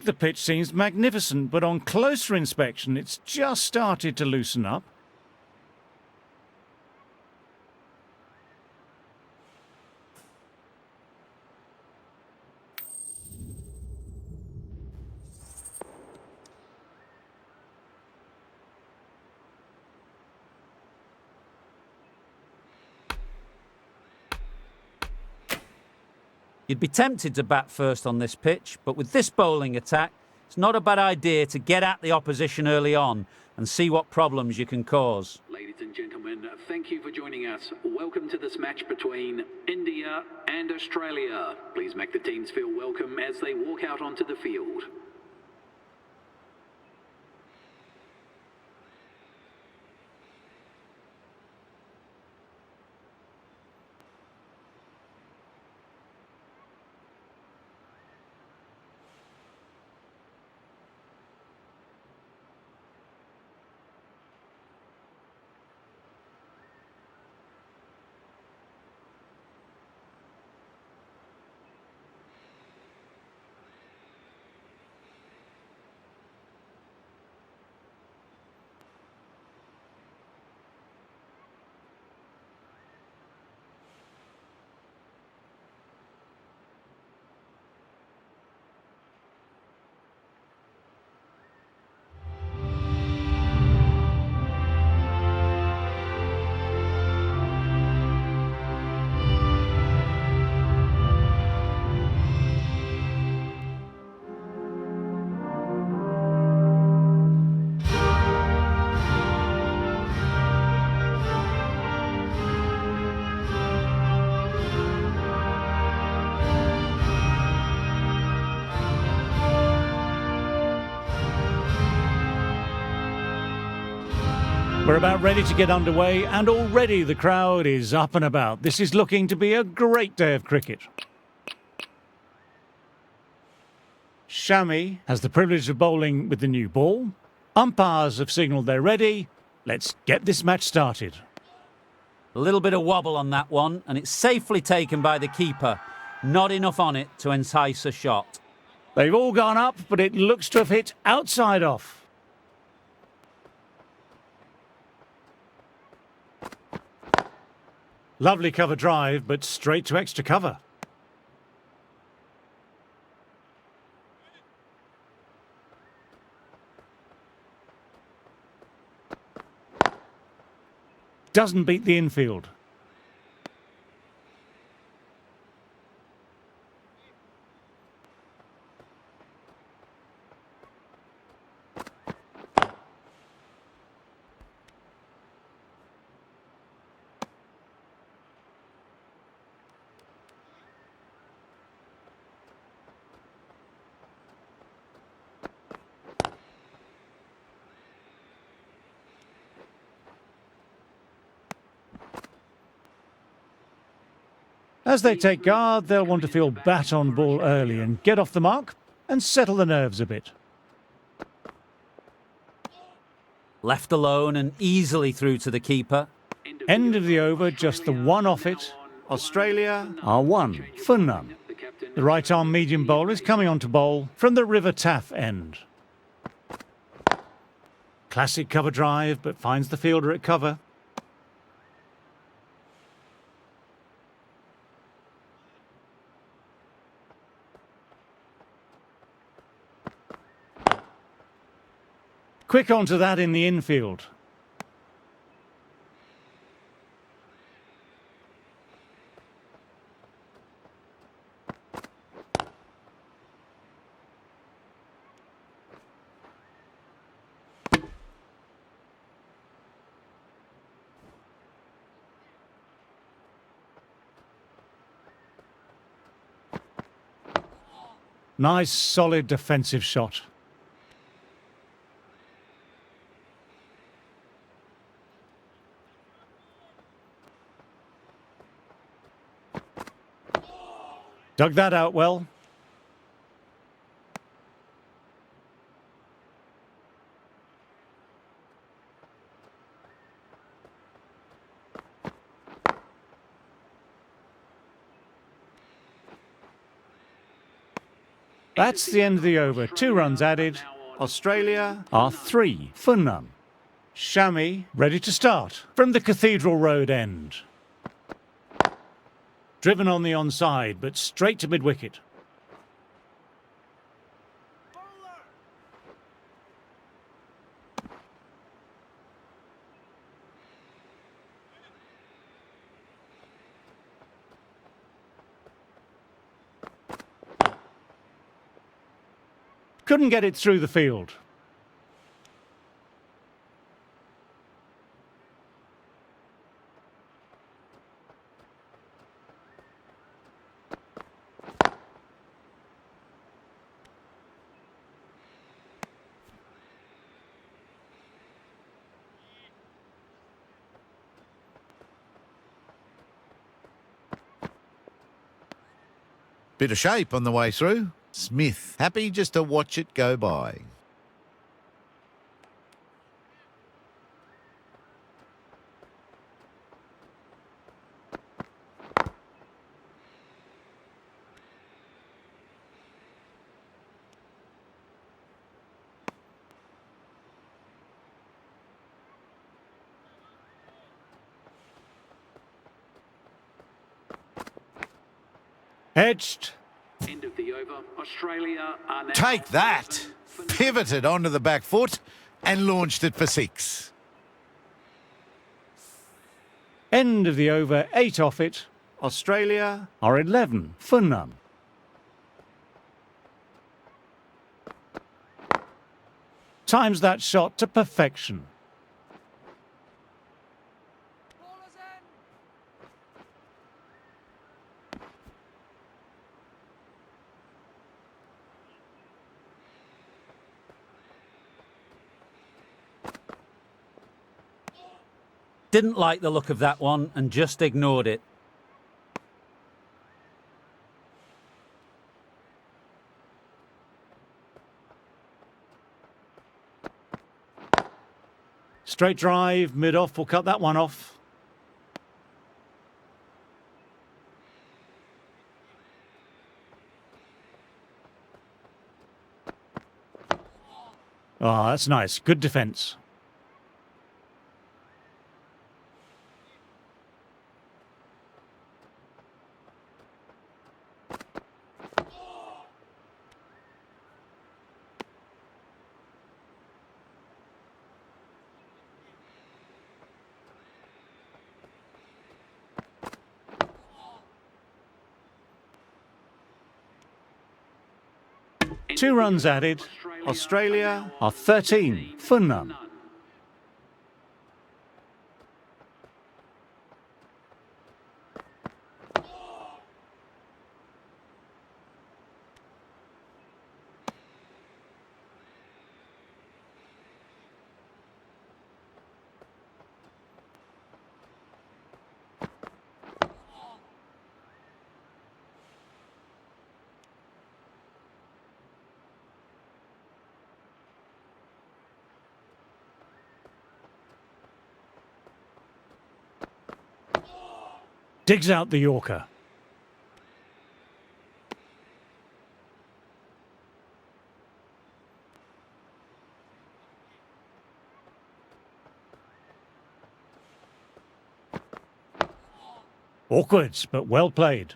The pitch seems magnificent, but on closer inspection, it's just started to loosen up. You'd be tempted to bat first on this pitch, but with this bowling attack, it's not a bad idea to get at the opposition early on and see what problems you can cause. Ladies and gentlemen, thank you for joining us. Welcome to this match between India and Australia. Please make the teams feel welcome as they walk out onto the field. We're about ready to get underway, and already the crowd is up and about. This is looking to be a great day of cricket. Shami has the privilege of bowling with the new ball. Umpires have signalled they're ready. Let's get this match started. A little bit of wobble on that one, and it's safely taken by the keeper. Not enough on it to entice a shot. They've all gone up, but it looks to have hit outside off. Lovely cover drive, but straight to extra cover. Doesn't beat the infield. As they take guard, they'll want to feel bat on ball early and get off the mark and settle the nerves a bit. Left alone and easily through to the keeper. End of the over, just the one off it. Australia are 1 for none. The right-arm medium bowler is coming on to bowl from the River Taff end. Classic cover drive, but finds the fielder at cover. Quick onto that in the infield. Nice, solid defensive shot. Dug that out well. That's the end of the over. 2 runs added. Australia are 3 for none. Shami ready to start from the Cathedral Road end. Driven on the onside, but straight to mid-wicket. Couldn't get it through the field. Bit of shape on the way through. Smith happy just to watch it go by. Edged. End of the over. Australia are now Take that! 7 for none. Pivoted onto the back foot and launched it for 6. End of the over. 8 off it. Australia are 11 for none. Times that shot to perfection. Didn't like the look of that one and just ignored it. Straight drive, mid-off will cut that one off. Ah, that's nice. Good defence. End 2 of the runs over. added. Australia now are on 13 for none. Digs out the Yorker. Awkward, but well played.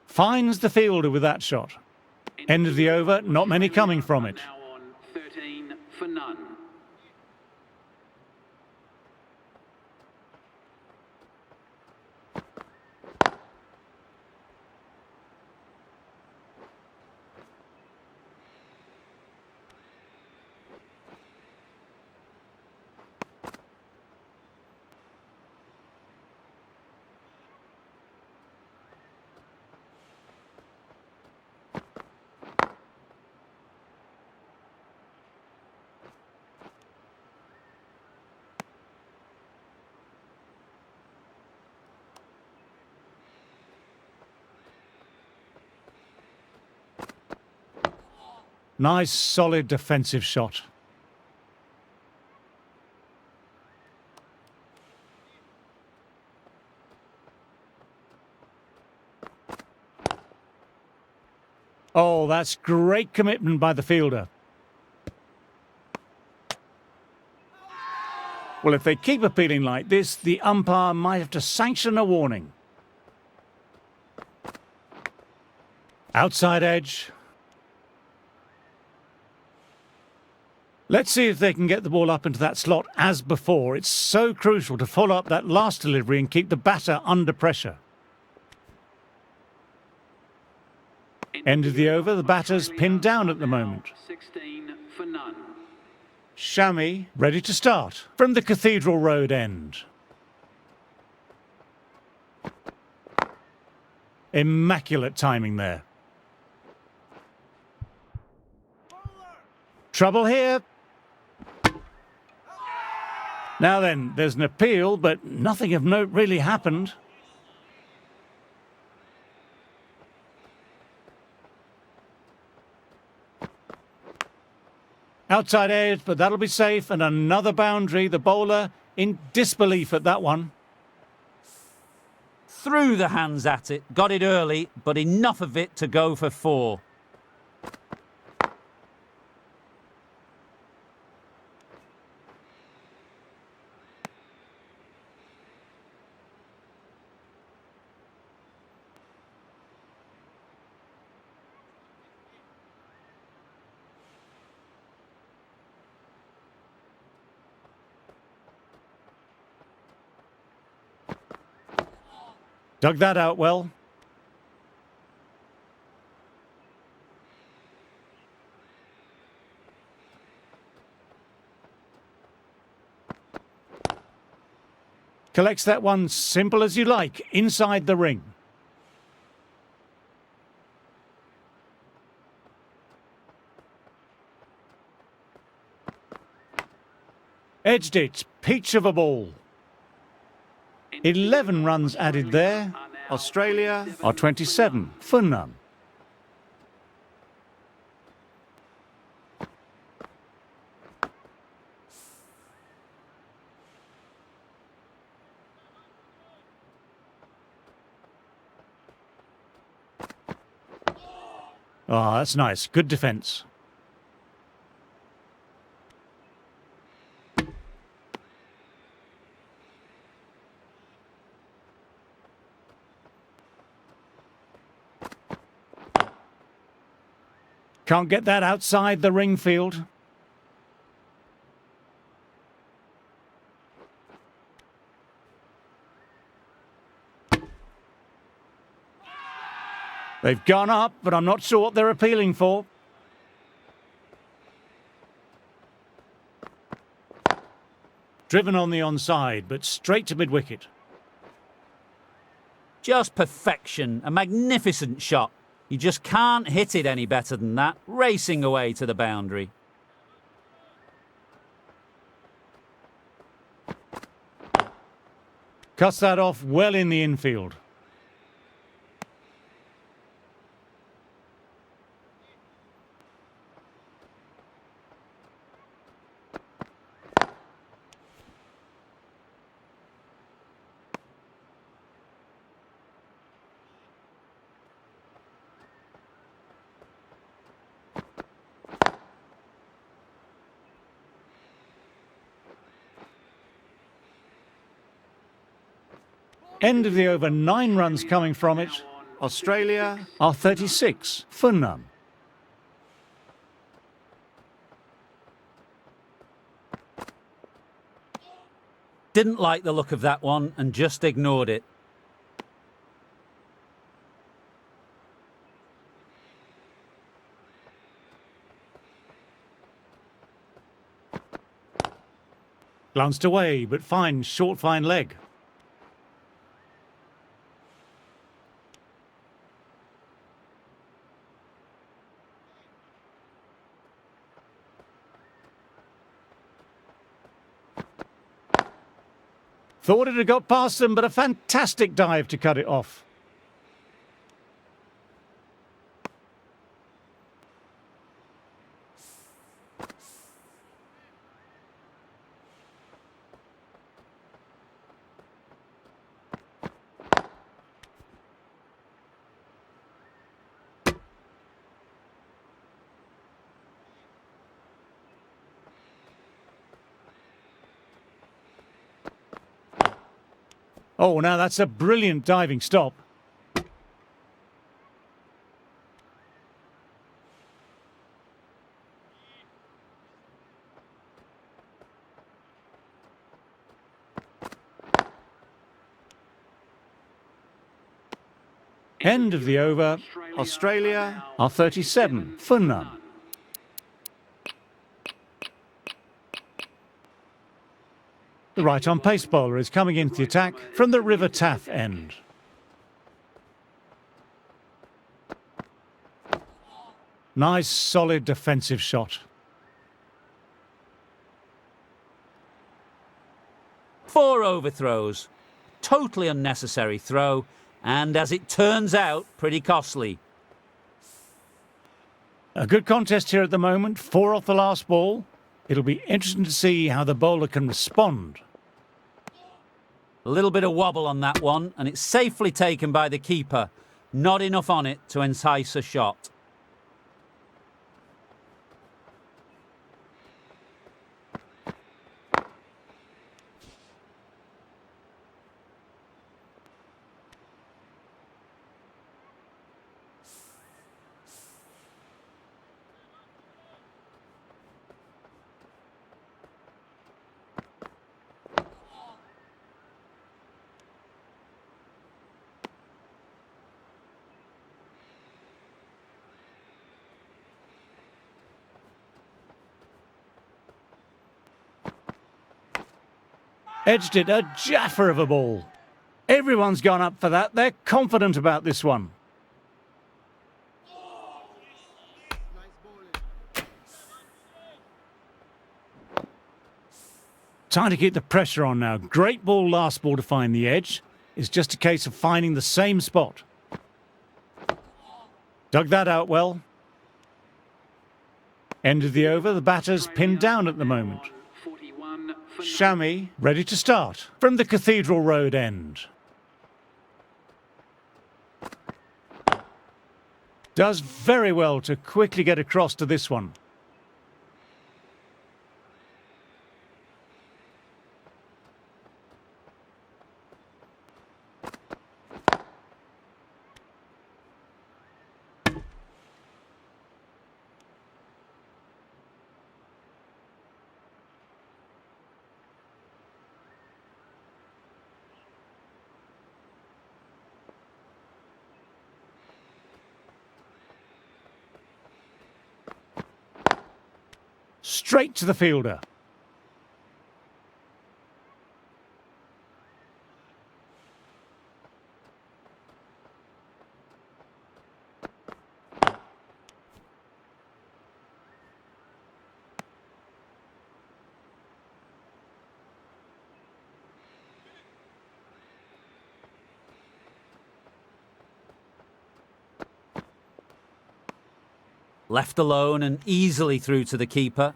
Finds the fielder with that shot. End of the over, not many coming from it. Now on 13 for none. Nice, solid defensive shot. Oh, that's great commitment by the fielder. Well, if they keep appealing like this, the umpire might have to sanction a warning. Outside edge. Let's see if they can get the ball up into that slot as before. It's so crucial to follow up that last delivery and keep the batter under pressure. End of the over, the batter's pinned down at the moment. 16 for none. Shami ready to start from the Cathedral Road end. Immaculate timing there. Trouble here. Now then, there's an appeal, but nothing of note really happened. Outside edge, but that'll be safe, and another boundary. The bowler in disbelief at that one. Threw the hands at it, got it early, but enough of it to go for 4. Dug that out well. Collects that one simple as you like, inside the ring. Edged it, peach of a ball. 11 runs added there. Australia are 27 for none. Ah, that's nice. Good defence. Can't get that outside the ring field. They've gone up, but I'm not sure what they're appealing for. Driven on the onside, but straight to mid-wicket. Just perfection, a magnificent shot. You just can't hit it any better than that, racing away to the boundary. Cuts that off well in the infield. End of the over, 9 runs coming from it. Australia are 36 for none. Didn't like the look of that one and just ignored it. Glanced away, but fine, short, fine leg. Thought it had got past them, but a fantastic dive to cut it off. Oh, now that's a brilliant diving stop. End of the over. Australia are 37 for none. The right-arm pace bowler is coming into the attack from the River Taff end. Nice, solid defensive shot. 4 overthrows. Totally unnecessary throw, and as it turns out, pretty costly. A good contest here at the moment, 4 off the last ball. It'll be interesting to see how the bowler can respond. A little bit of wobble on that one, and it's safely taken by the keeper. Not enough on it to entice a shot. Edged it, a jaffer of a ball. Everyone's gone up for that. They're confident about this one. Time to keep the pressure on now. Great ball last ball to find the edge. It's just a case of finding the same spot. Dug that out well. End of the over. The batter's pinned down at the moment. Shami ready to start from the Cathedral Road end. Does very well to quickly get across to this one. Straight to the fielder. Left alone and easily through to the keeper.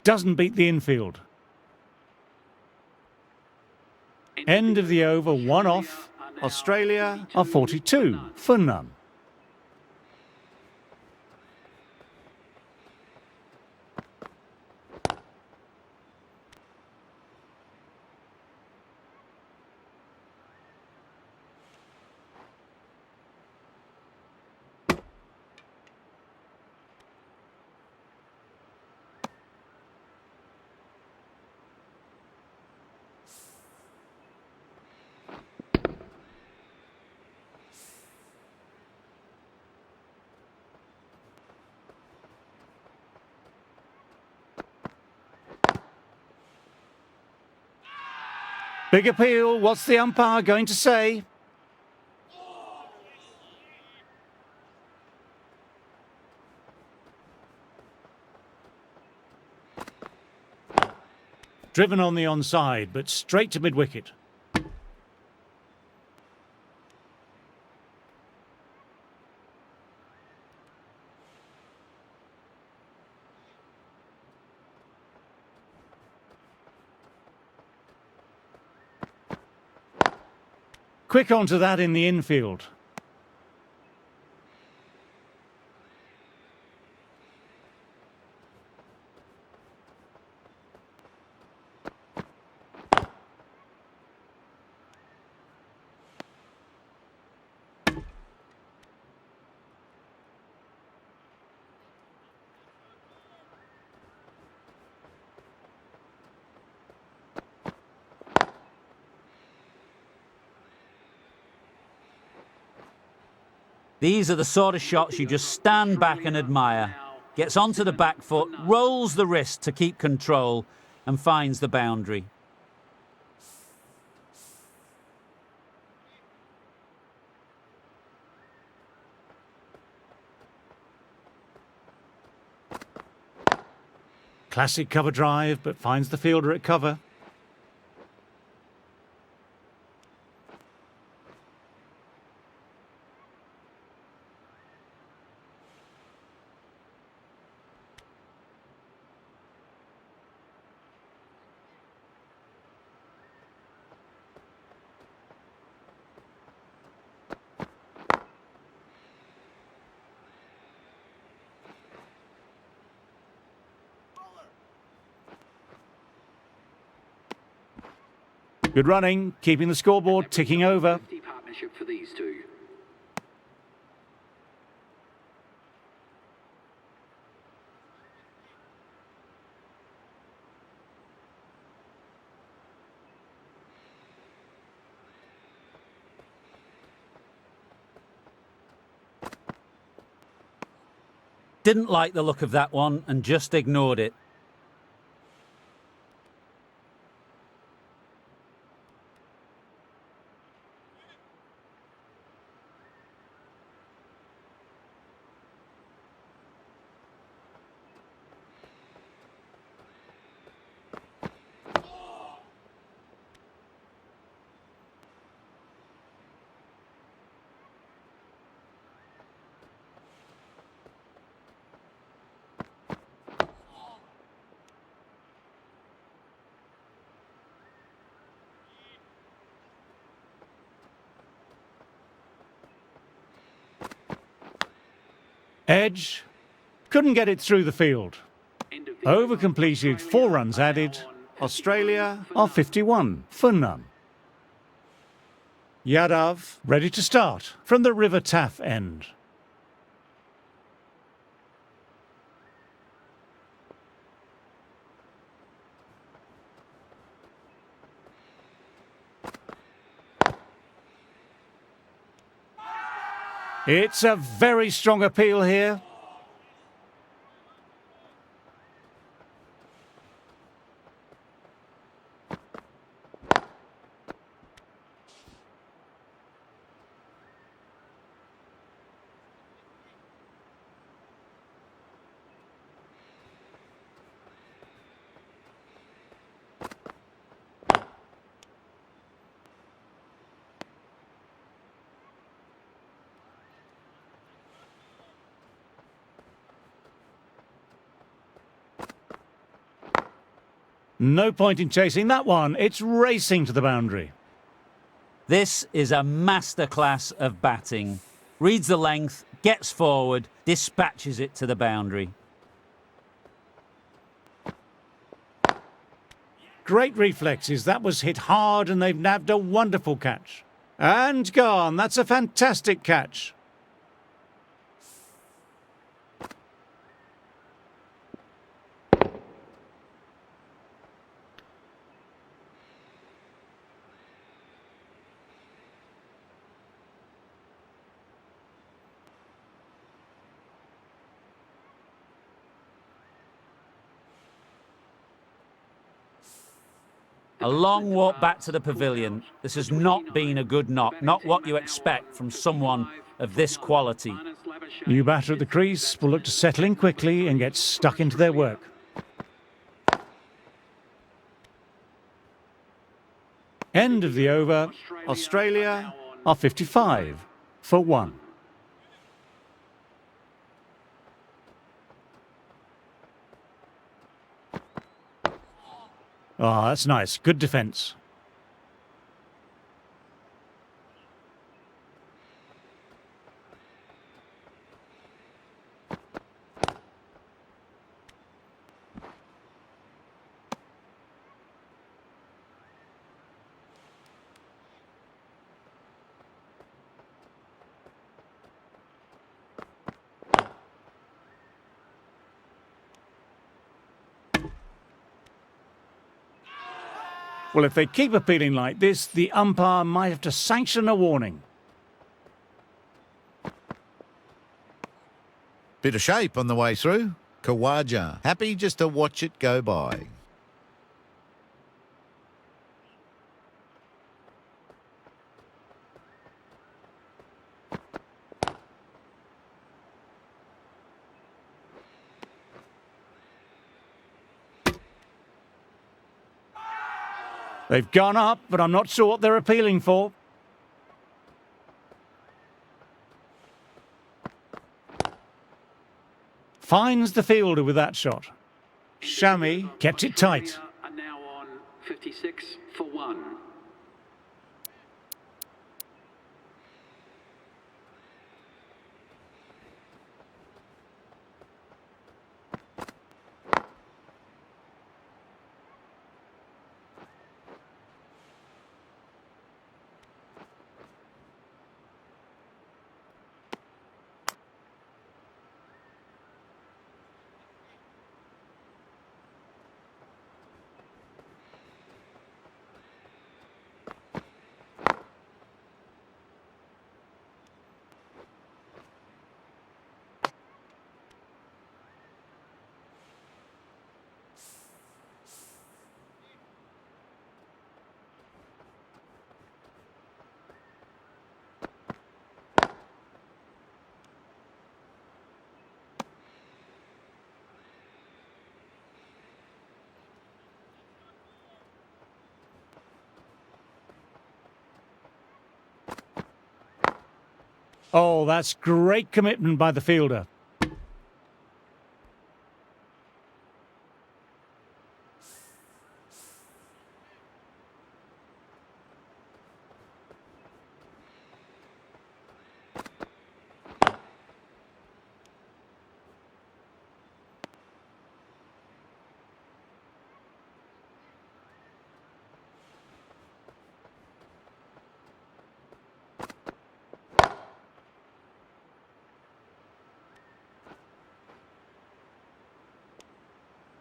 Doesn't beat the infield. End of the over, 1 off. Australia are 42 for none. Big appeal. What's the umpire going to say? Driven on the onside, but straight to mid-wicket. Quick onto that in the infield. These are the sort of shots you just stand back and admire. Gets onto the back foot, rolls the wrist to keep control and finds the boundary. Classic cover drive, but finds the fielder at cover. Good running, keeping the scoreboard ticking over. 50 partnership for these two. Didn't like the look of that one and just ignored it. Edge. Couldn't get it through the field. Over completed, 4 runs added. Australia are 51 for none. Yadav ready to start from the River Taff end. It's a very strong appeal here. No point in chasing that one. It's racing to the boundary. This is a masterclass of batting. Reads the length, gets forward, dispatches it to the boundary. Great reflexes. That was hit hard and they've nabbed a wonderful catch. And gone. That's a fantastic catch. A long walk back to the pavilion. This has not been a good knock, not what you expect from someone of this quality. New batter at the crease will look to settle in quickly and get stuck into their work. End of the over. Australia are 55 for 1. Ah, that's nice. Good defence. Well, if they keep appealing like this, the umpire might have to sanction a warning. Bit of shape on the way through. Khawaja, happy just to watch it go by. They've gone up, but I'm not sure what they're appealing for. Finds the fielder with that shot. Shami kept it tight. Are now on 56 for 1. Oh, that's great commitment by the fielder.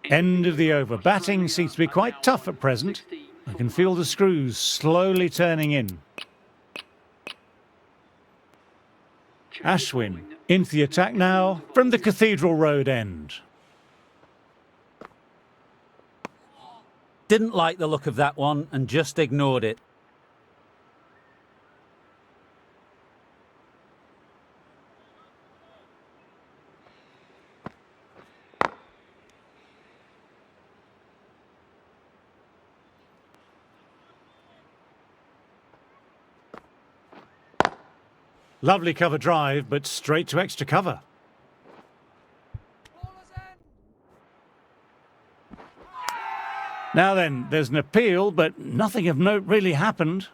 End of the over. Batting seems to be quite tough at present. I can feel the screws slowly turning in. Ashwin into the attack now from the Cathedral Road end. Didn't like the look of that one and just ignored it. Lovely cover drive, but straight to extra cover. Now then, there's an appeal, but nothing of note really happened.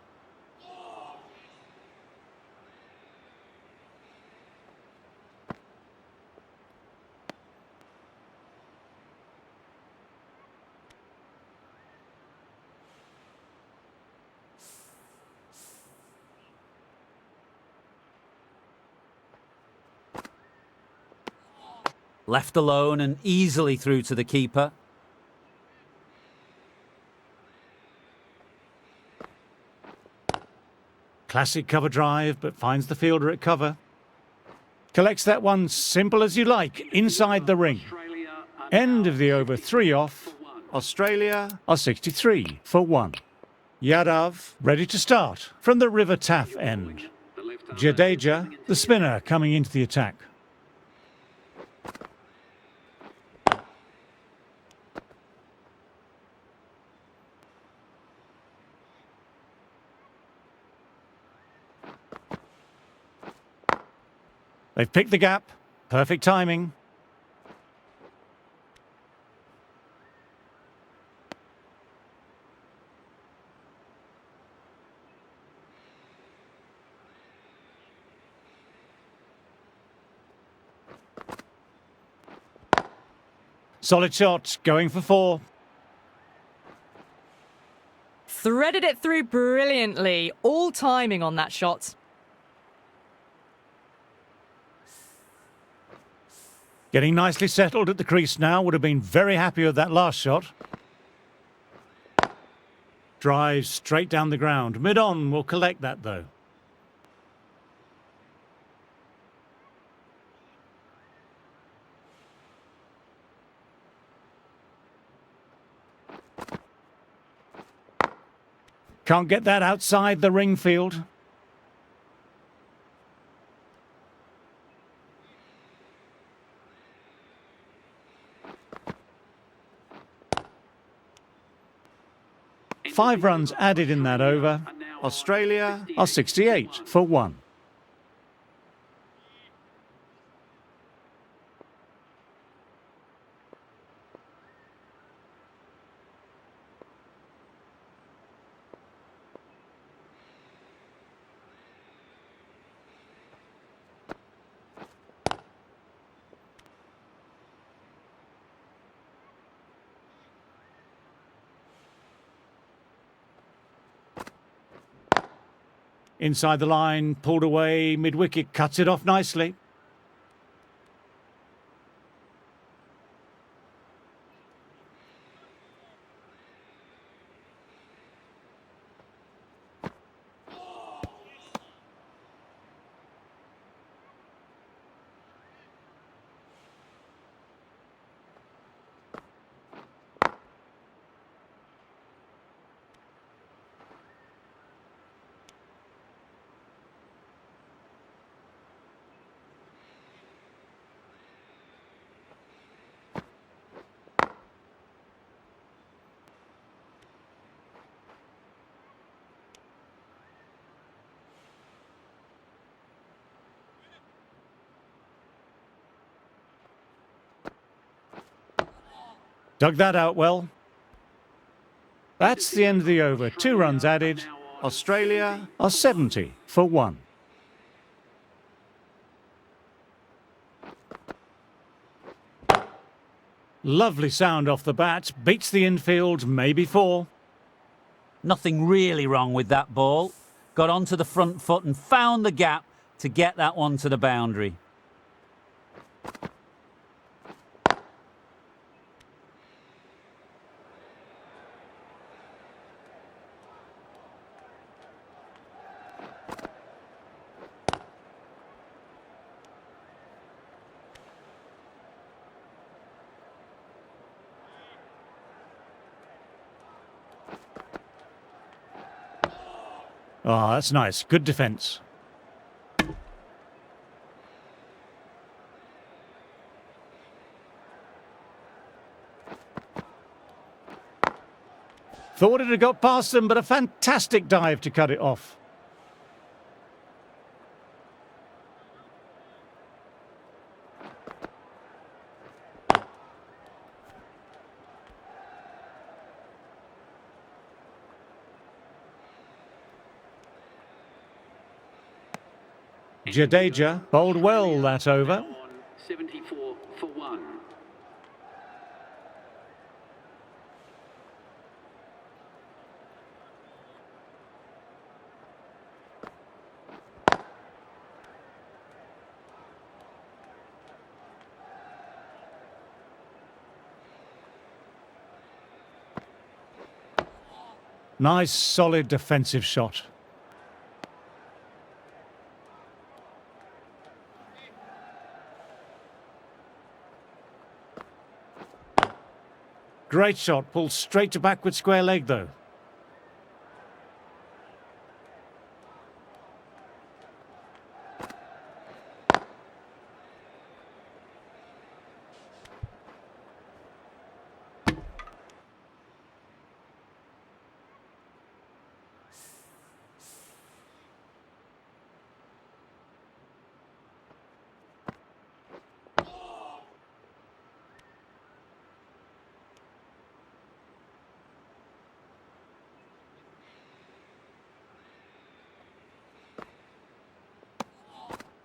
Left alone and easily through to the keeper. Classic cover drive, but finds the fielder at cover. Collects that one simple as you like, inside the ring. End of the over, 3 off. Australia are 63 for 1. Yadav ready to start from the River Taff end. Jadeja, the spinner, coming into the attack. They've picked the gap. Perfect timing. Solid shot, going for 4. Threaded it through brilliantly. All timing on that shot. Getting nicely settled at the crease now. Would have been very happy with that last shot. Drives straight down the ground. Mid-on will collect that though. Can't get that outside the ring field. Five runs added in that over. Australia are 68 for 1. Inside the line, pulled away, mid-wicket, cuts it off nicely. Dug that out well. That's the end of the over. 2 runs added. Australia are 70 for 1. Lovely sound off the bat. Beats the infield, maybe 4. Nothing really wrong with that ball. Got onto the front foot and found the gap to get that one to the boundary. Oh, that's nice. Good defence. Thought it had got past them, but a fantastic dive to cut it off. Jadeja bowled well that over. 74 for 1. Nice, solid defensive shot. Great shot, pulled straight to backward square leg though.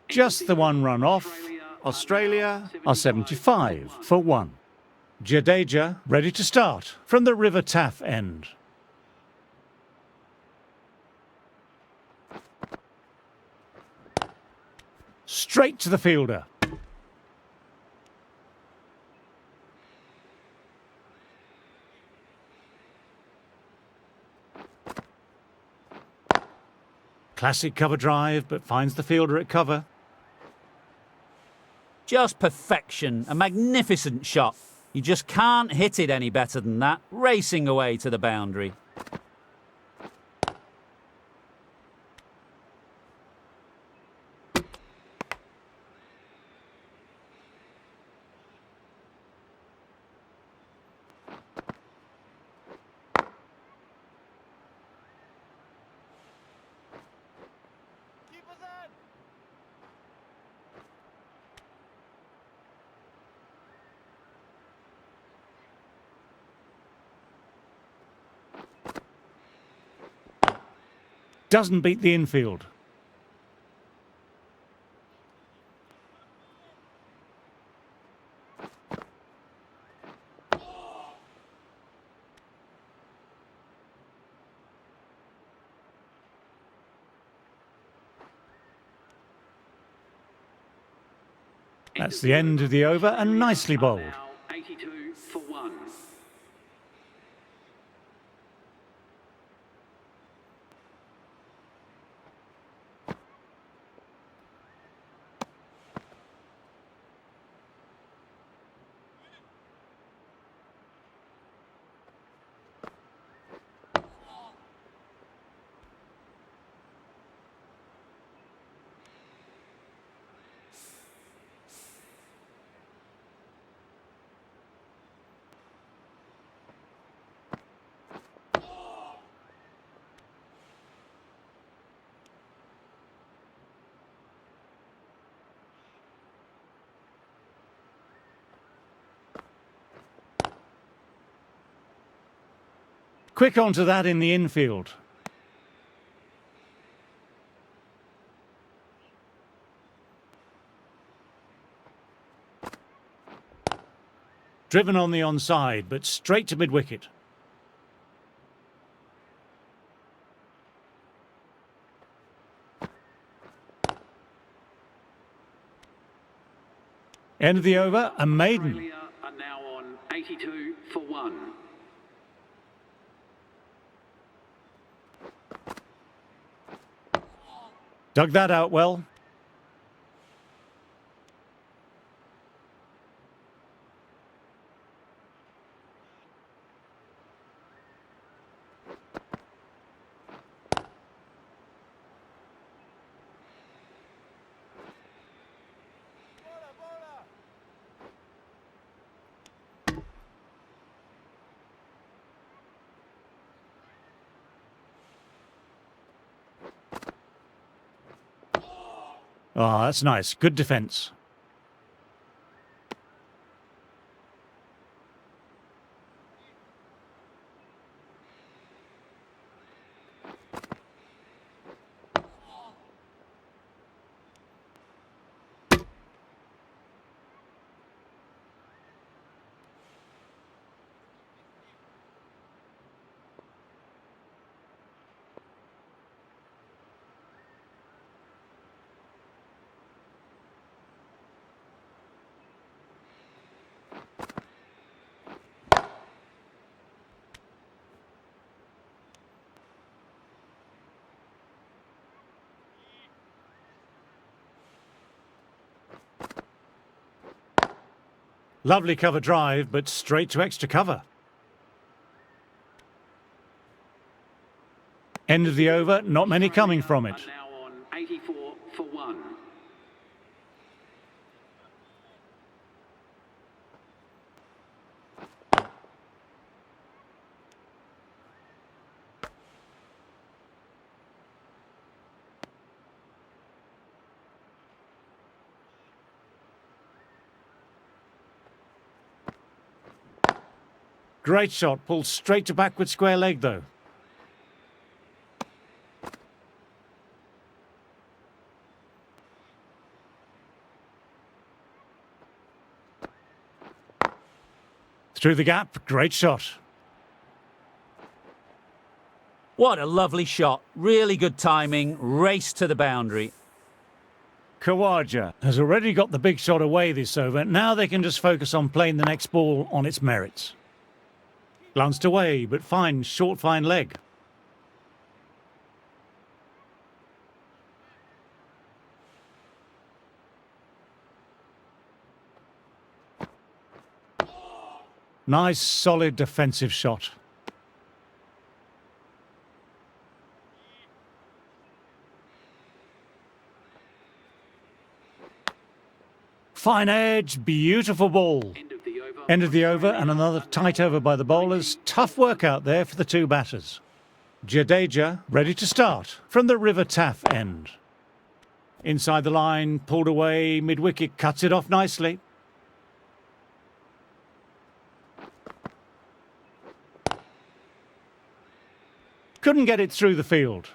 Just the one run off. Australia are 75 for 1. Jadeja ready to start from the River Taff end. Straight to the fielder. Classic cover drive, but finds the fielder at cover. Just perfection, a magnificent shot. You just can't hit it any better than that, racing away to the boundary. Doesn't beat the infield. That's the end of the over and nicely bowled. Now 82 for 1. Quick onto that in the infield. Driven on the onside, but straight to mid-wicket. End of the over, a maiden. Australia are now on 82 for 1. Dug that out well. Ah, that's nice. Good defence. Lovely cover drive, but straight to extra cover. End of the over, not many coming from it. Are now on 84 for 1. Great shot, pulled straight to backward square leg though. Through the gap, great shot. What a lovely shot. Really good timing. Race to the boundary. Khawaja has already got the big shot away this over. Now they can just focus on playing the next ball on its merits. Glanced away, but fine, short, fine leg. Nice, solid defensive shot. Fine edge, beautiful ball. End of the over and another tight over by the bowlers. Tough work out there for the two batters. Jadeja ready to start from the River Taff end. Inside the line, pulled away, mid-wicket, cuts it off nicely. Couldn't get it through the field.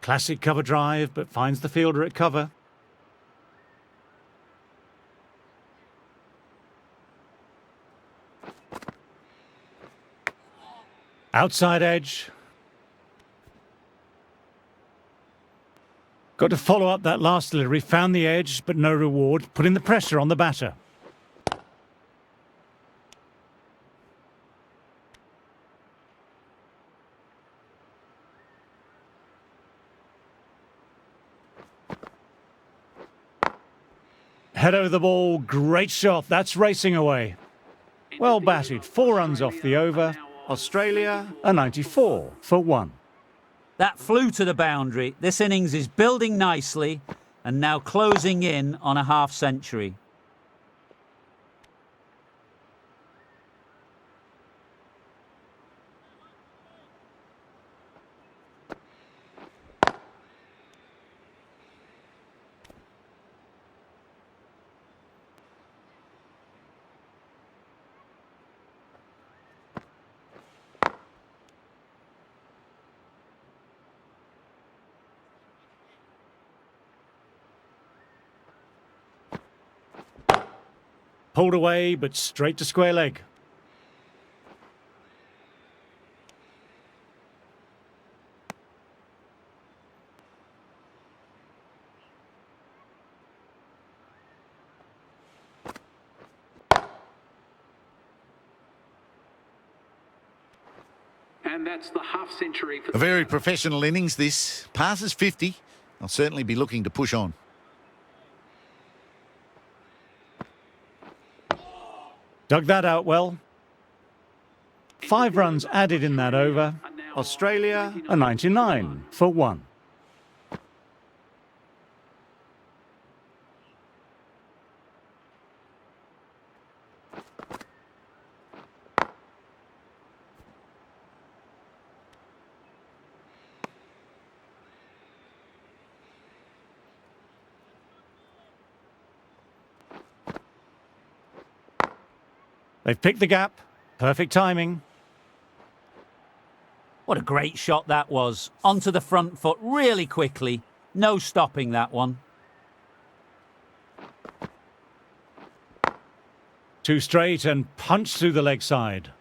Classic cover drive, but finds the fielder at cover. Outside edge. Got to follow up that last delivery, found the edge, but no reward, putting the pressure on the batter. Head over the ball, great shot, that's racing away. Well batted, 4 runs off the over. Australia a 94 for 1. That flew to the boundary. This innings is building nicely and now closing in on a half-century. Pulled away, but straight to square leg. And that's the half century for A very professional innings, this. Passes 50. I'll certainly be looking to push on. Dug that out well. 5 runs added in that over. Australia a 99 for 1. They've picked the gap. Perfect timing. What a great shot that was. Onto the front foot really quickly. No stopping that one. Too straight and punched through the leg side.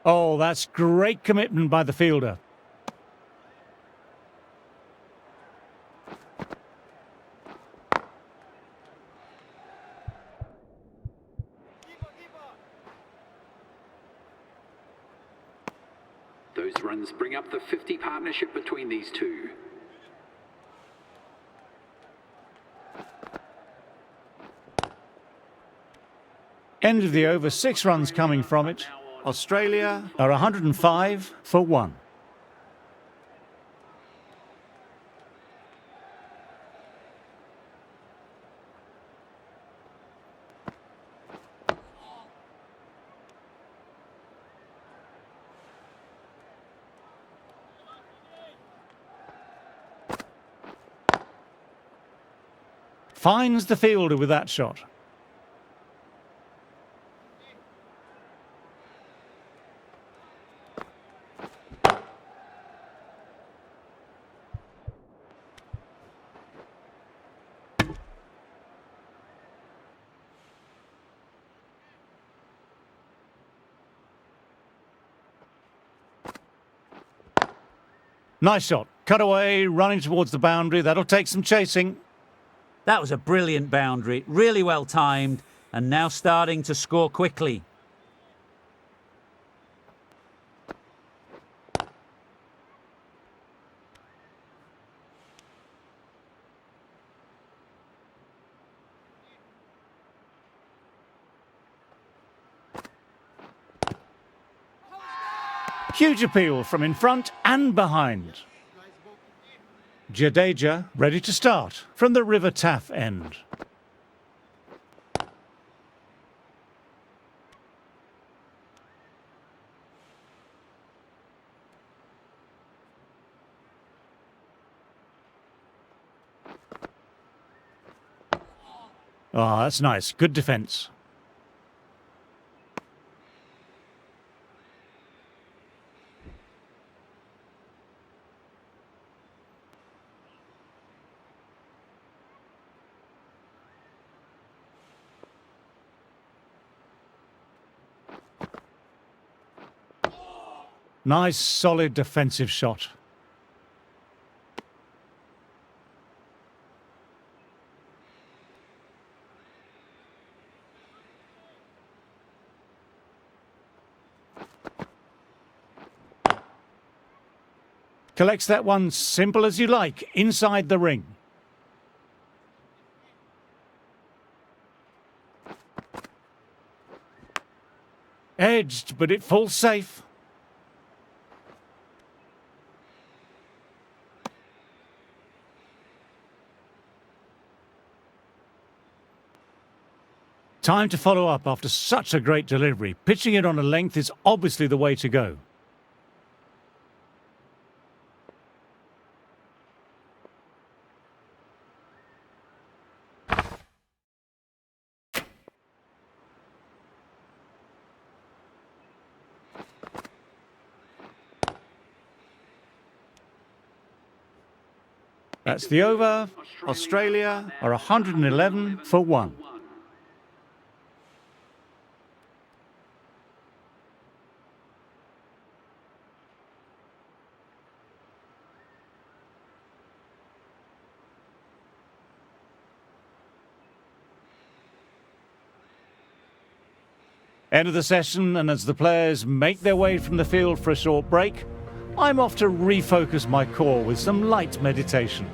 Oh, that's great commitment by the fielder. the 50 partnership between these two. End of the over, 6 runs coming from it. Australia are 105 for 1. Finds the fielder with that shot. Nice shot. Cut away, running towards the boundary. That'll take some chasing. That was a brilliant boundary, really well timed, and now starting to score quickly. Huge appeal from in front and behind. Jadeja ready to start from the River Taff end. Ah, that's nice. Good defence. Nice, solid defensive shot. Collects that one simple as you like, inside the ring. Edged, but it falls safe. Time to follow up after such a great delivery. Pitching it on a length is obviously the way to go. That's the over. Australia are 111 for 1. End of the session, and as the players make their way from the field for a short break, I'm off to refocus my core with some light meditation.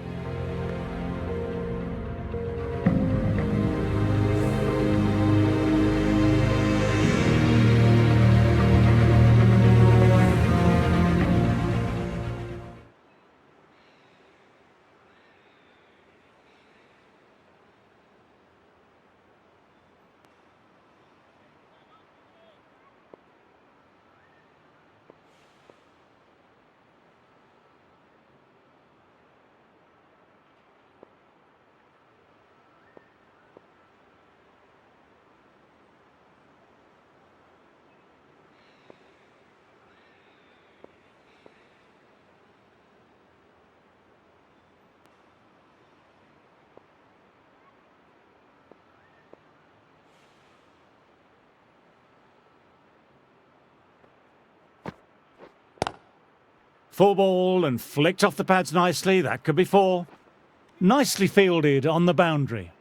Full ball and flicked off the pads nicely. That could be 4. Nicely fielded on the boundary.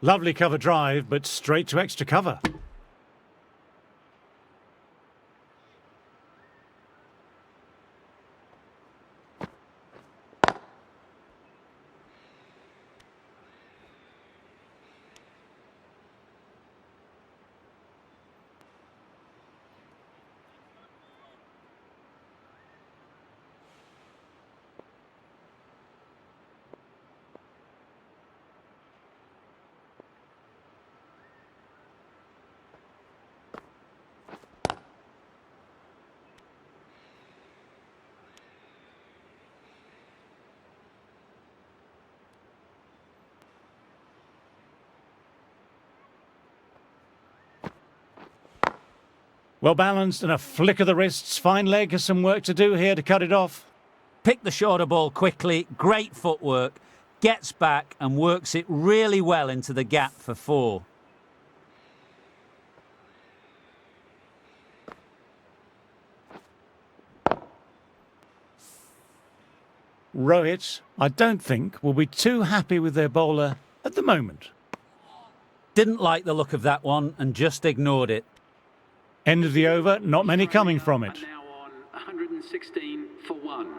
Lovely cover drive, but straight to extra cover. Well balanced and a flick of the wrists. Fine leg has some work to do here to cut it off. Picked the shorter ball quickly, great footwork, gets back and works it really well into the gap for 4. Rohit, I don't think, will be too happy with their bowler at the moment. Didn't like the look of that one and just ignored it. End of the over, not many coming from it. Are now on 116 for 1.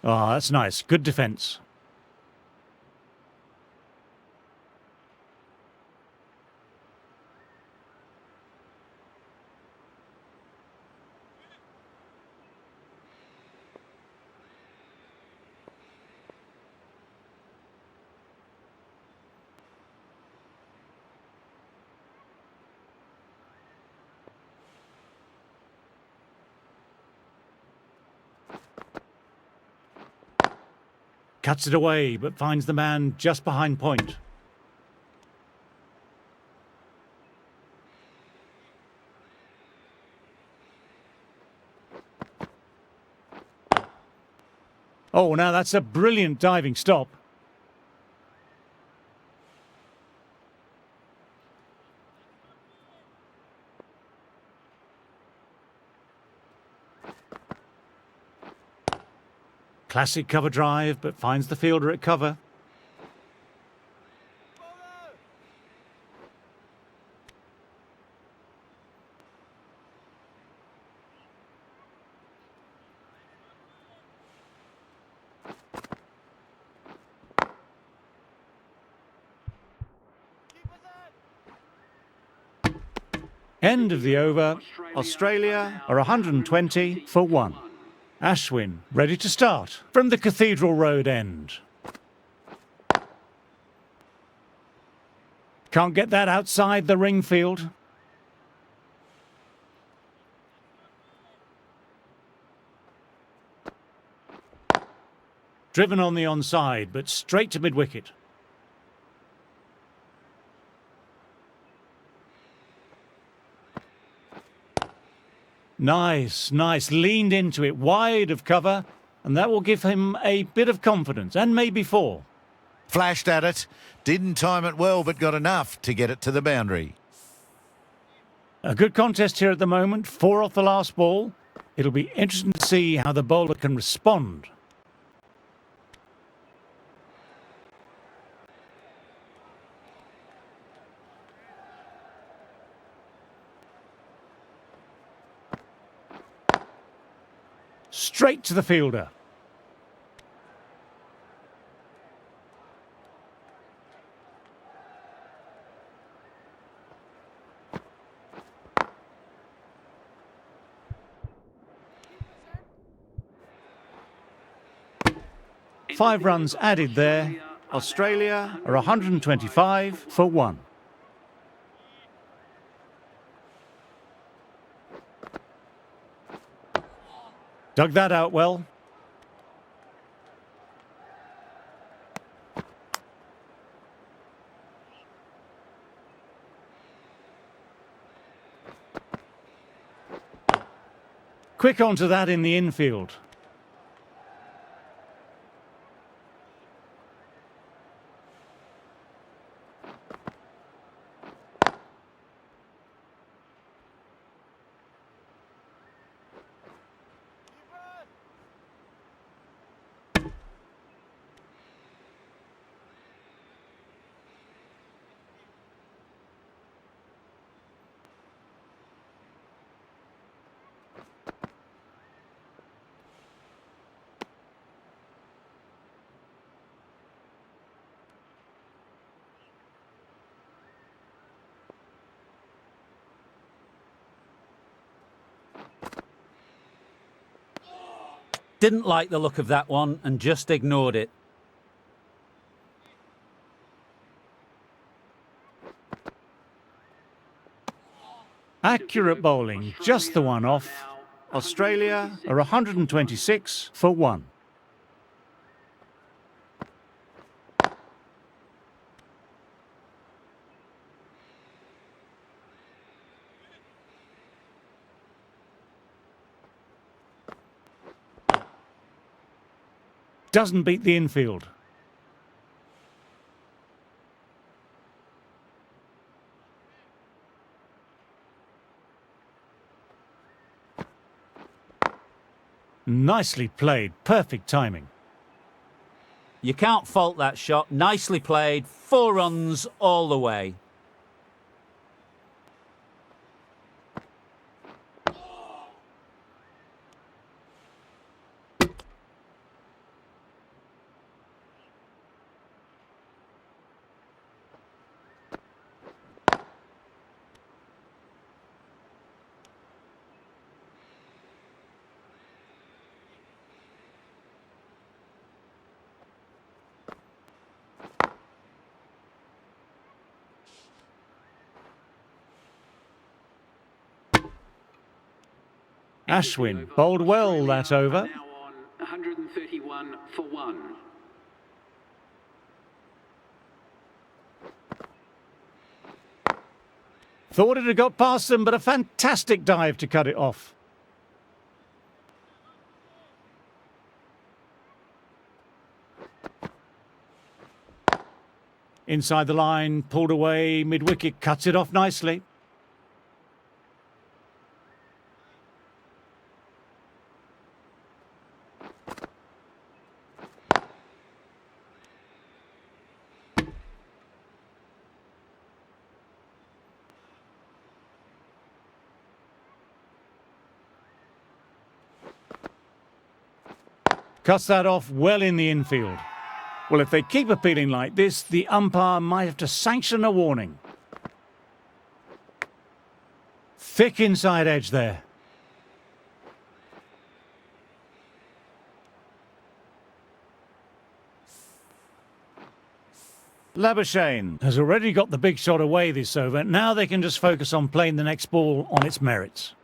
Ah, that's nice. Good defence. Cuts it away, but finds the man just behind point. Oh, now that's a brilliant diving stop. Classic cover drive, but finds the fielder at cover. End of the over. Australia are 120 for 1. Ashwin ready to start from the Cathedral Road end. Can't get that outside the ring field. Driven on the onside, but straight to mid-wicket. Nice, nice. Leaned into it, wide of cover, and that will give him a bit of confidence, and maybe 4. Flashed at it, didn't time it well, but got enough to get it to the boundary. A good contest here at the moment, 4 off the last ball. It'll be interesting to see how the bowler can respond. Straight to the fielder. Five runs added there. Australia are 125 for 1. Dug that out well. Quick onto that in the infield. Didn't like the look of that one and just ignored it. Accurate bowling, just the one off. Australia are 126 for 1. Doesn't beat the infield. Nicely played, perfect timing. You can't fault that shot. Nicely played. 4 runs all the way. Ashwin bowled well that over. Now on 131 for 1. Thought it had got past them, but a fantastic dive to cut it off. Inside the line, pulled away, mid-wicket, cuts it off nicely. Cuts that off well in the infield. Well, if they keep appealing like this, the umpire might have to sanction a warning. Thick inside edge there. Labuschagne has already got the big shot away this over. Now they can just focus on playing the next ball on its merits.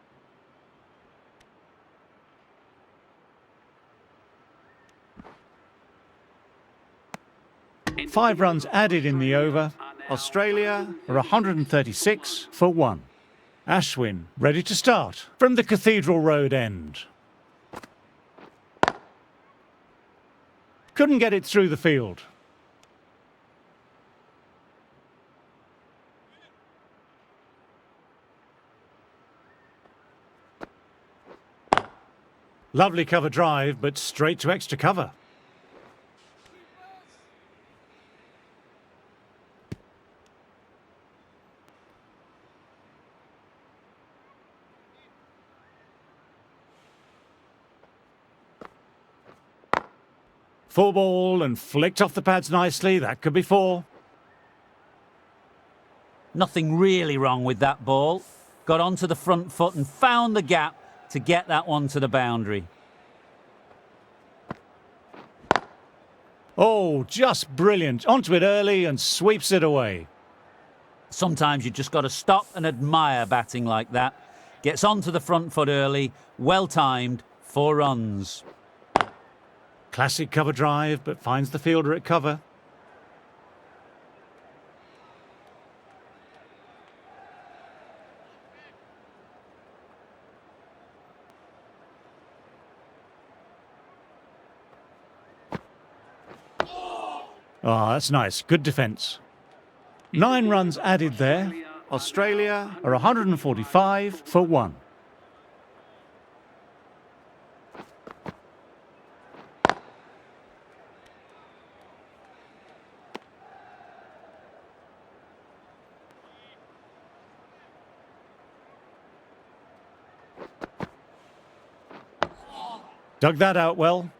Five runs added in the over. Australia are 136 for 1. Ashwin ready to start from the Cathedral Road end. Couldn't get it through the field. Lovely cover drive, but straight to extra cover. Full ball and flicked off the pads nicely. That could be 4. Nothing really wrong with that ball. Got onto the front foot and found the gap to get that one to the boundary. Oh, just brilliant. Onto it early and sweeps it away. Sometimes you just got to stop and admire batting like that. Gets onto the front foot early, well timed, 4 runs. Classic cover drive, but finds the fielder at cover. Ah, that's nice. Good defence. 9 runs added there. Australia are 145 for 1. Dug that out well.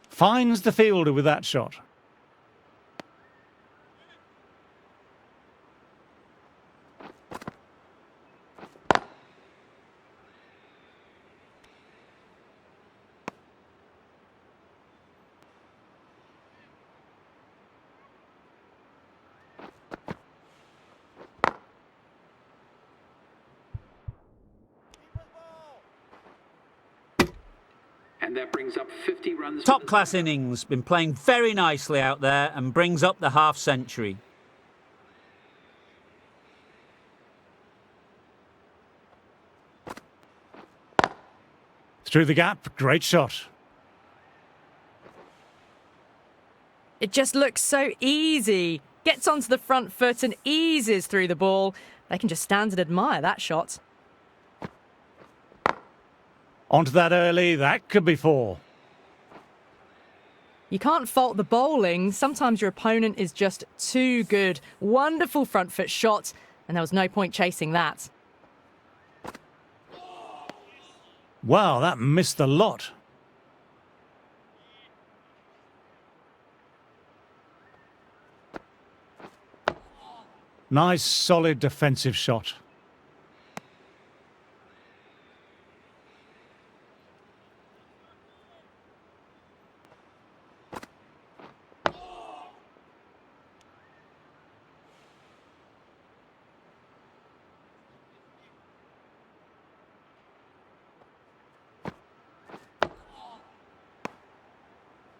Finds the fielder with that shot. And that brings up 50 runs. Top class innings, been playing very nicely out there and brings up the half century. Through the gap, great shot. It just looks so easy. Gets onto the front foot and eases through the ball. They can just stand and admire that shot. Onto that early, that could be 4. You can't fault the bowling. Sometimes your opponent is just too good. Wonderful front foot shot, and there was no point chasing that. Wow, that missed the lot. Nice, solid defensive shot.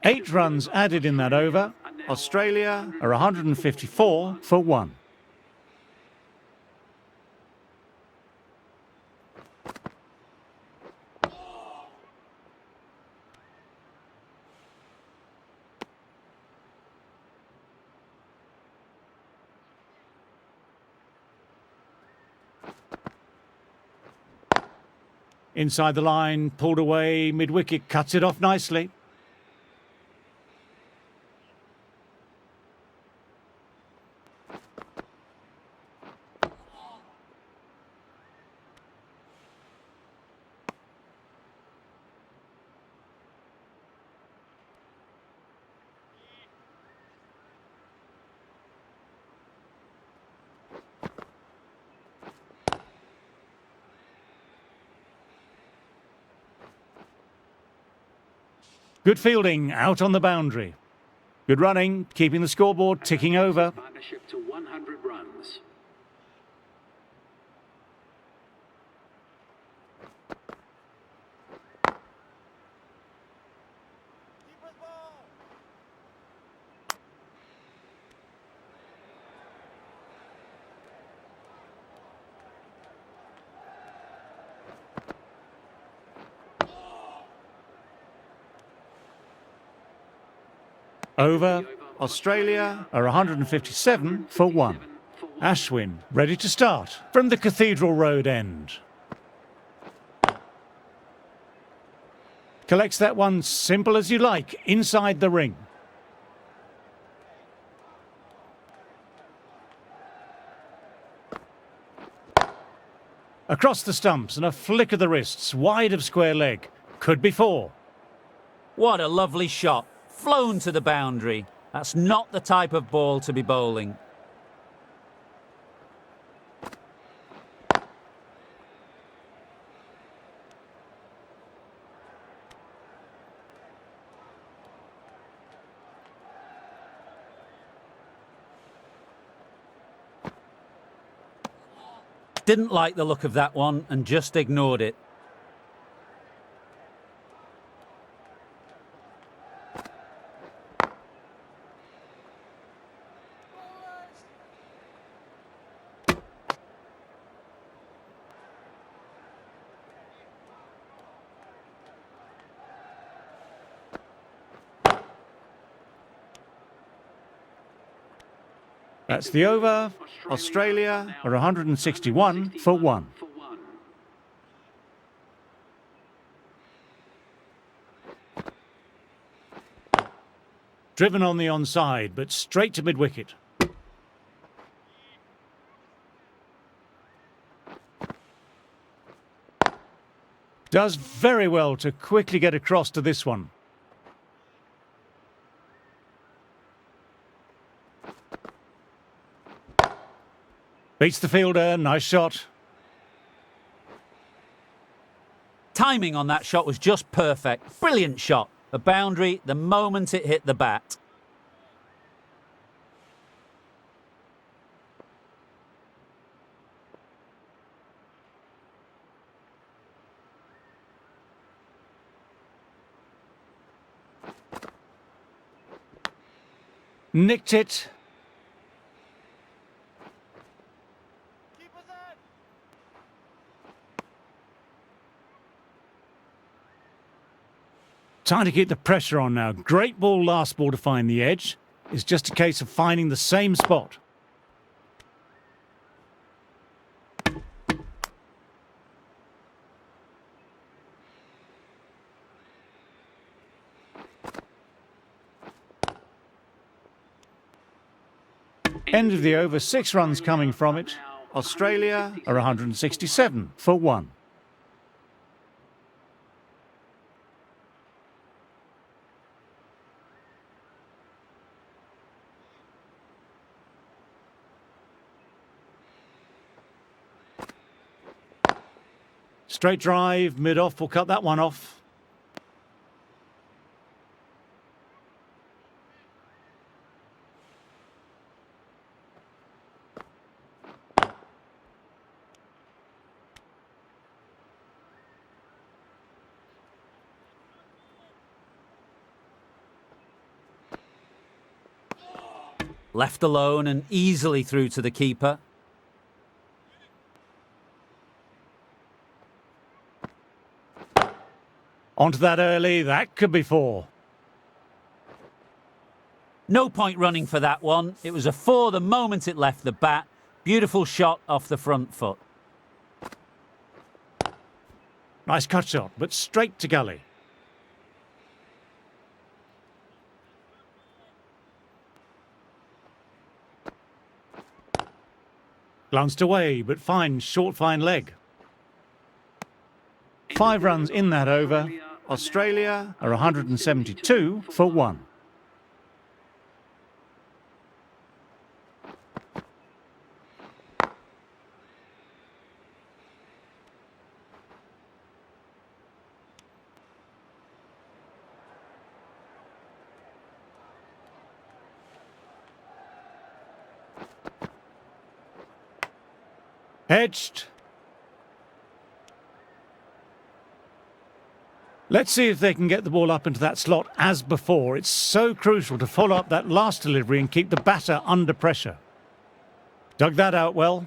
Eight runs added in that over. Australia are 154 for 1. Inside the line, pulled away, mid-wicket, cuts it off nicely. Good fielding, out on the boundary. Good running, keeping the scoreboard ticking over. Partnership to 100 runs. Over. Australia are 157 for 1. Ashwin ready to start from the Cathedral Road end. Collects that one simple as you like, inside the ring. Across the stumps and a flick of the wrists, wide of square leg. Could be 4. What a lovely shot. Flown to the boundary. That's not the type of ball to be bowling. Didn't like the look of that one and just ignored it. That's the over. Australia are 161 for 1. Driven on the onside, but straight to mid-wicket. Does very well to quickly get across to this one. Beats the fielder, nice shot. Timing on that shot was just perfect. Brilliant shot. A boundary the moment it hit the bat. Nicked it. Time to keep the pressure on now. Great ball, last ball to find the edge. It's just a case of finding the same spot. End of the over, 6 runs coming from it. Australia are 167 for 1. Straight drive, mid-off, will cut that one off. Left alone and easily through to the keeper. Onto that early, that could be 4. No point running for that one. It was a 4 the moment it left the bat. Beautiful shot off the front foot. Nice cut shot, but straight to gully. Glanced away, but finds short fine leg. 5 runs in that over. Australia are 172 for 1. Edged. Let's see if they can get the ball up into that slot as before. It's so crucial to follow up that last delivery and keep the batter under pressure. Dug that out well.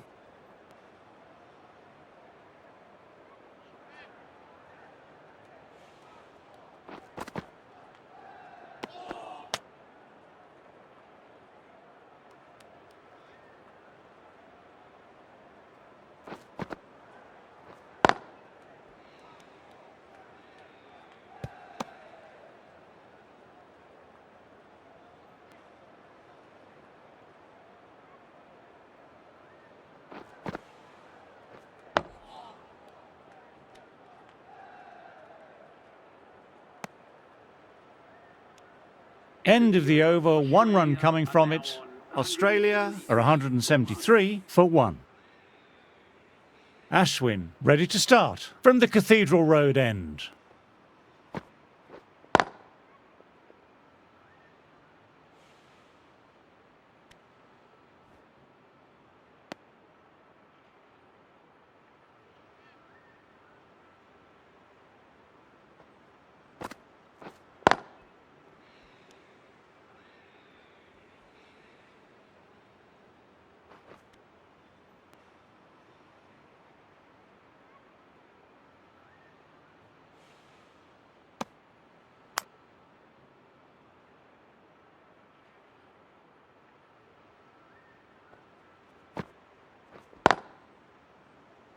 End of the over, 1 run coming from it. Australia are 173 for 1. Ashwin ready to start from the Cathedral Road end.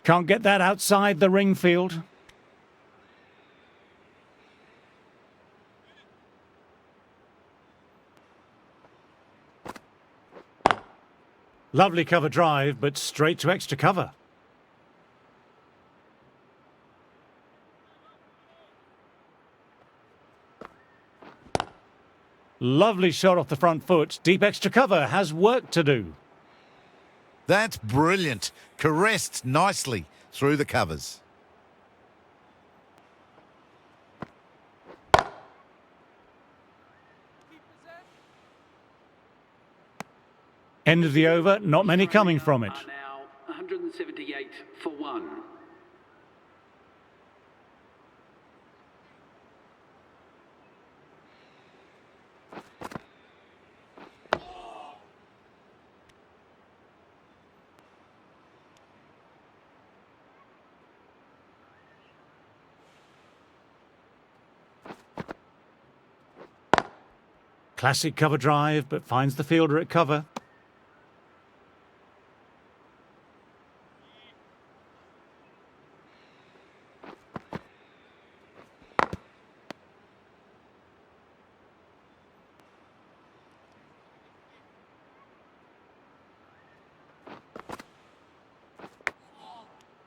Can't get that outside the ring field. Lovely cover drive, but straight to extra cover. Lovely shot off the front foot. Deep extra cover has work to do. That's brilliant. Caressed nicely through the covers. End of the over, not many coming from it. Are now 178 for 1. Classic cover drive, but finds the fielder at cover.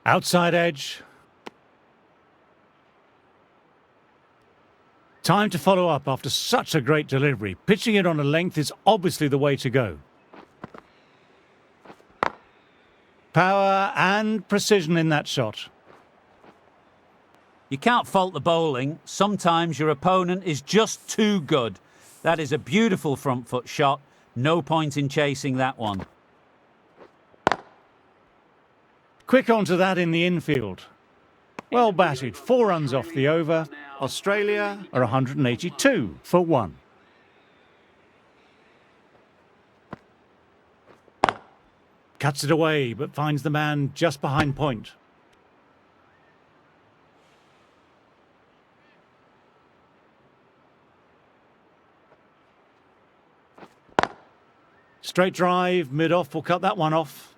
Outside edge. Time to follow up after such a great delivery. Pitching it on a length is obviously the way to go. Power and precision in that shot. You can't fault the bowling. Sometimes your opponent is just too good. That is a beautiful front foot shot. No point in chasing that one. Quick onto that in the infield. Well batted, 4 runs off the over. Australia are 182 for 1. Cuts it away, but finds the man just behind point. Straight drive, mid-off will cut that one off.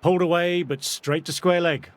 Pulled away, but straight to square leg.